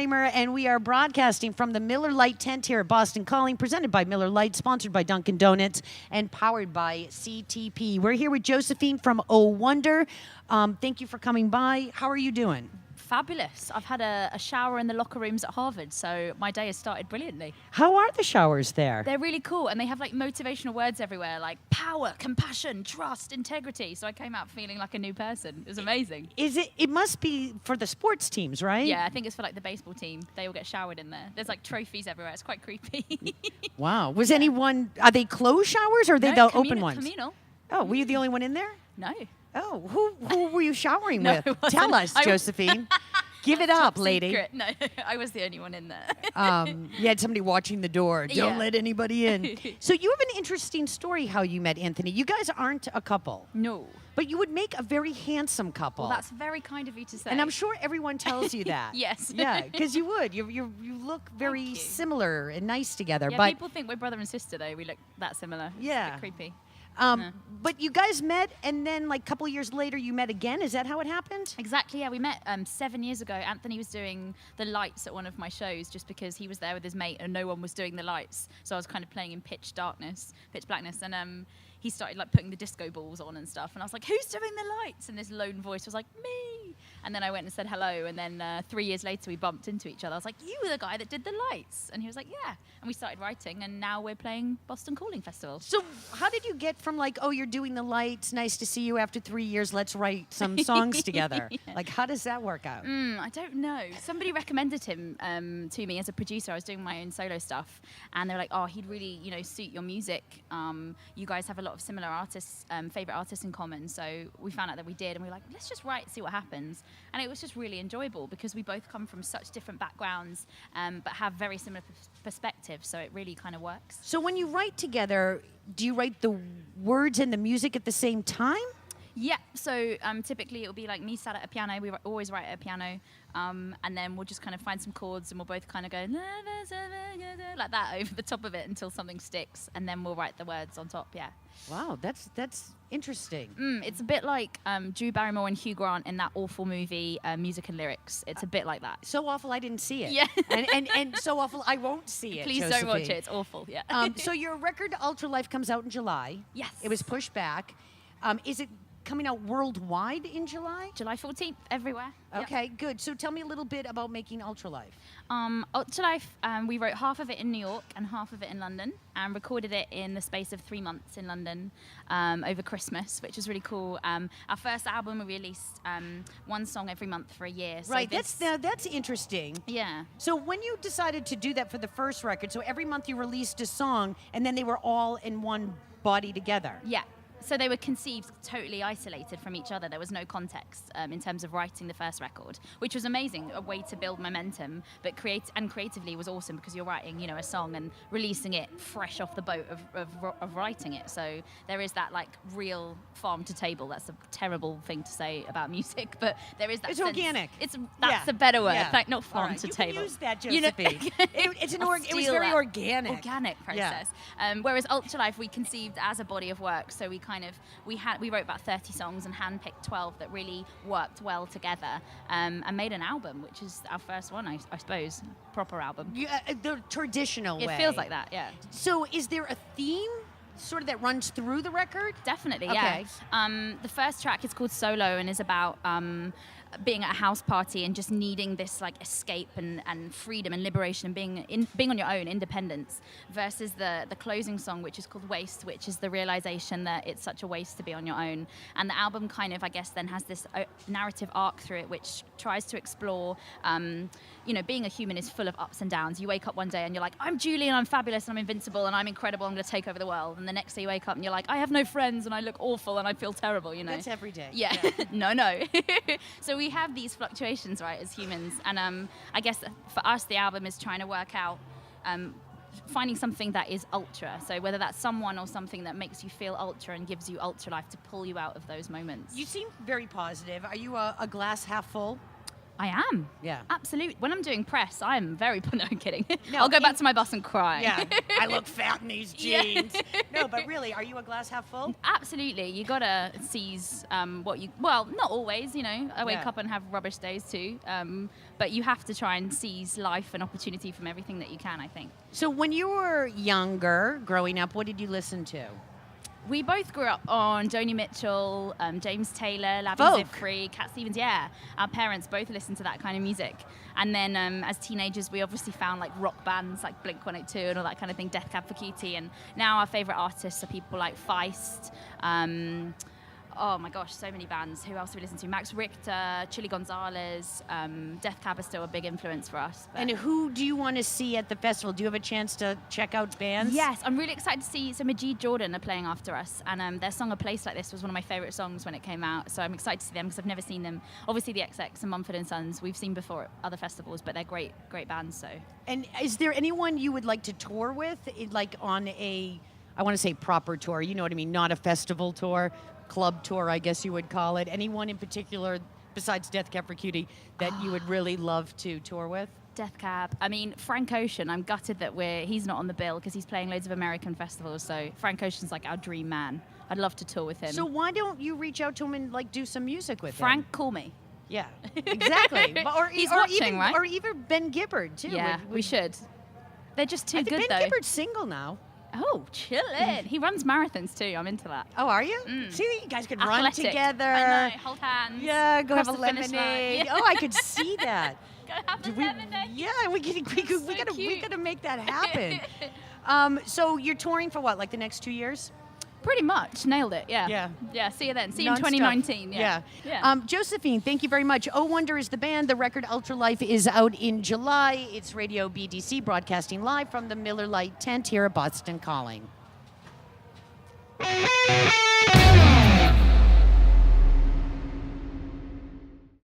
Kramer, and we are broadcasting from the Miller Lite tent here at Boston Calling, presented by Miller Lite, sponsored by Dunkin' Donuts, and powered by CTP. We're here with Josephine from Oh Wonder. Thank you for coming by. How are you doing? Fabulous. I've had a shower in the locker rooms at Harvard, so my day has started brilliantly. How are the showers there? They're really cool, and they have like motivational words everywhere, like power, compassion, trust, integrity. So I came out feeling like a new person. It was amazing. It must be for the sports teams, right? Yeah, I think it's for like the baseball team. They all get showered in there. There's like trophies everywhere. It's quite creepy. Wow. Was anyone, are they closed showers or are they the open ones? Communal. Oh, were you the only one in there? No. Oh, who were you showering No, with? it wasn't. Tell us, Josephine. Give it up, lady. Secret. No, I was the only one in there. You had somebody watching the door. Don't Yeah. let anybody in. So you have an interesting story how you met Anthony. You guys aren't a couple. No. But you would make a very handsome couple. Well, that's very kind of you to say. And I'm sure everyone tells you that. Yes. Yeah, because you would. You look very you. similar and nice together. Yeah, but people think we're brother and sister, though. We look that similar. Yeah. It's a bit creepy. But you guys met, and then like a couple of years later, you met again. Is that how it happened? Exactly, yeah. We met 7 years ago. Anthony was doing the lights at one of my shows just because he was there with his mate and no one was doing the lights. So I was kind of playing in pitch blackness. And he started like putting the disco balls on and stuff. And I was like, who's doing the lights? And this lone voice was like, me. And then I went and said hello. And then 3 years later, we bumped into each other. I was like, you were the guy that did the lights. And he was like, yeah. And we started writing. And now we're playing Boston Calling Festival. So how did you get from like, oh, you're doing the lights, nice to see you after 3 years, let's write some songs together. Yeah. Like, how does that work out? I don't know. Somebody recommended him to me as a producer. I was doing my own solo stuff. And they were like, oh, he'd really, suit your music. You guys have a lot of similar artists, favorite artists in common. So we found out that we did. And we were like, let's just write, see what happens. And it was just really enjoyable because we both come from such different backgrounds, but have very similar perspectives. So it really kind of works. So when you write together, do you write the words and the music at the same time? Yeah, so typically it'll be like me sat at a piano. We always write at a piano, and then we'll just kind of find some chords, and we'll both kind of go like that over the top of it until something sticks, and then we'll write the words on top. Yeah. Wow, that's interesting. It's a bit like Drew Barrymore and Hugh Grant in that awful movie, Music and Lyrics. It's a bit like that. So awful I didn't see it. Yeah. and so awful I won't see it. Please Josephine. don't watch it. It's awful. Yeah. So your record Ultra Life comes out in July. Yes. It was pushed back. Is it coming out worldwide in July? July 14th, everywhere. Okay, good. So tell me a little bit about making Ultra Life. Ultra Life, we wrote half of it in New York and half of it in London, and recorded it in the space of 3 months in London over Christmas, which was really cool. Our first album, we released one song every month for a year. So right, that's interesting. Yeah. So when you decided to do that for the first record, so every month you released a song, and then they were all in one body together. Yeah. So they were conceived totally isolated from each other. There was no context in terms of writing the first record, which was amazing, a way to build momentum, but creatively was awesome because you're writing, a song and releasing it fresh off the boat of writing it. So there is that like real farm to table. That's a terrible thing to say about music, but there is that. It's sense. organic. That's a better word. Yeah. Not farm to you table. Can use that, Josephine. It was very organic. Organic process. Yeah. Whereas Ultra Life, we conceived as a body of work. So we wrote about 30 songs and handpicked 12 that really worked well together, and made an album, which is our first one, I suppose, proper album. Yeah, the traditional way. It feels like that, yeah. So is there a theme sort of that runs through the record? Definitely, okay. Yeah. The first track is called Solo and is about being at a house party and just needing this like escape and freedom and liberation and being on your own, independence, versus the closing song, which is called Waste, which is the realization that it's such a waste to be on your own. And the album kind of, I guess, then has this narrative arc through it, which tries to explore, being a human is full of ups and downs. You wake up one day and you're like, I'm Julie and I'm fabulous and I'm invincible and I'm incredible, I'm going to take over the world. And the next day you wake up and you're like, I have no friends and I look awful and I feel terrible, That's every day. Yeah. No. So we have these fluctuations, right, as humans. And I guess for us, the album is trying to work out finding something that is ultra. So whether that's someone or something that makes you feel ultra and gives you ultra life to pull you out of those moments. You seem very positive. Are you a glass half full? I am. Yeah. Absolutely. When I'm doing press, I'm very... No, I'm kidding. No, I'll go back to my bus and cry. Yeah, I look fat in these Yeah. jeans. No, but really, are you a glass half full? Absolutely. You got to seize what you... Well, not always, you know. I wake Yeah. up and have rubbish days too. But you have to try and seize life and opportunity from everything that you can, I think. So when you were younger, growing up, what did you listen to? We both grew up on Joni Mitchell, James Taylor, Lavi Folk. Ziffrey, Cat Stevens. Yeah, our parents both listened to that kind of music. And then as teenagers, we obviously found like rock bands like Blink-182 and all that kind of thing, Death Cab for Cutie. And now our favorite artists are people like Feist. Oh my gosh, so many bands. Who else do we listen to? Max Richter, Chili Gonzalez. Death Cab is still a big influence for us. But And who do you want to see at the festival? Do you have a chance to check out bands? yes, I'm really excited to see. So Majid Jordan are playing after us, and their song "A Place Like This" was one of my favorite songs when it came out. So I'm excited to see them because I've never seen them. Obviously, the XX and Mumford and Sons we've seen before at other festivals, but they're great bands. So And is there anyone you would like to tour with, like on a, I want to say proper tour, you know what I mean, not a festival tour, club tour, I guess you would call it. Anyone in particular besides Death Cab for Cutie that you would really love to tour with? Death Cab. I mean, Frank Ocean. I'm gutted that he's not on the bill because he's playing loads of American festivals. So Frank Ocean's like our dream man. I'd love to tour with him. So why don't you reach out to him and like do some music with him? Frank, call me. Yeah, exactly. He's watching, even, right? Or even Ben Gibbard too. Yeah, we should. They're just too I think good Ben though. Gibbard's single now. Oh, chillin'. He runs marathons too. I'm into that. Oh, are you? See, you guys could run Athletic. together. I know. Hold hands. Yeah, go have a cross the finish line. lemonade. Yeah. Oh, I could see that. Go have a We- lemonade. yeah, we so gotta cute. make that happen. So you're touring for what, like the next 2 years? Pretty much. Nailed it. Yeah. Yeah. Yeah. See you then. See you in Non-stop. 2019. Yeah. Yeah. Josephine, thank you very much. Oh Wonder is the band. The record Ultralife is out in July. It's Radio BDC broadcasting live from the Miller Lite tent here at Boston Calling.